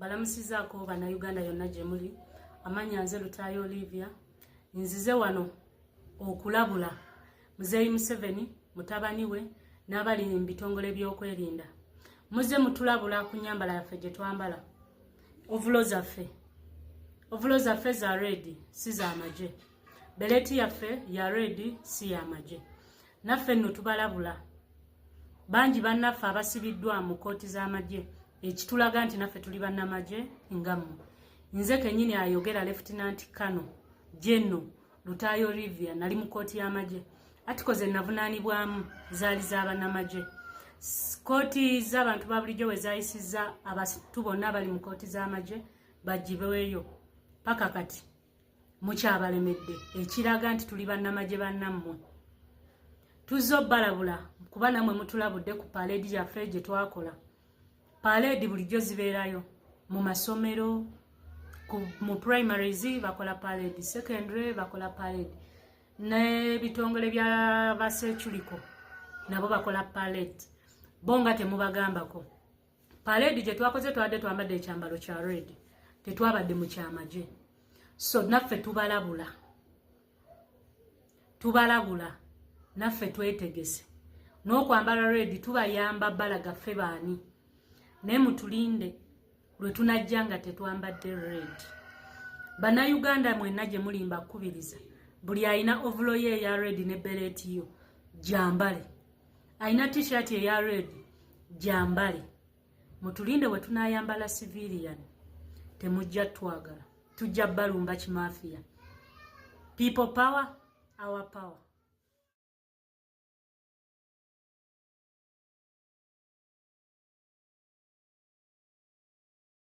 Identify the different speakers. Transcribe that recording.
Speaker 1: Mbalamusizaako bannayuganda yonna gye muli. Amanya nze Lutaayo Olivia. Nzize wano okulabula Muzeeyi Museveni, mutabani we n'abali mu bitongole by'okwerinda. Muze mutulabula ku nnyambala yaffe gye twambala. Ovulo zaffe za red si za magye. Beleti yaffe ya red si ya magye. Naffe nno tubalabula. Bangi bannaffe abasibiddwa mu kooti z'amagye. Ekitulaga nti naffe tuli bannamagye nga mmwe. Nze kennyini ayogera Lieutenant Colonel General Lutaayo Olivia nali mu kooti y'amagye. Atiko ze navunaanibwamu zaali z'abannamagye. Kooti z'abantu ba bulijjo we zaayisizza abantu bonna abali mu kooti z'amagye bagibeweeyo. Paka kati mukyabalemedde ekiraga nti tuli bannamagye bannammwe. Tuzze obbalabula kuba nammwe mutulabudde ku paleedi yaffe gye twakola. Paleedi bulijjo zibeerayo mu masomero, mu primaries bakola paleedi, secondary bakola paleedi, n'ebitongole bya basechuliko nabo bakola paleedi. Bonga temubagambako. Paleedi gye twakoze twadde twambadde ekyambalo kya red, tetwabadde mu kyamagye. So naffe tubalabula naffe twetegese n'okwambala red tubayamba balaga ffe baani. Naye mutulinde lwe tunajja nga tetwambadde red. Bannayuganda mwenna gye mulimba kkubiriza buli ayina ovulo ye eya red ne beleti yo gyambale. Ayina t-shirt eya red gyambale. Mutulinde bwe tunayambala civilian temujja twagala. Tujja balumba kimafiya. People power, our power.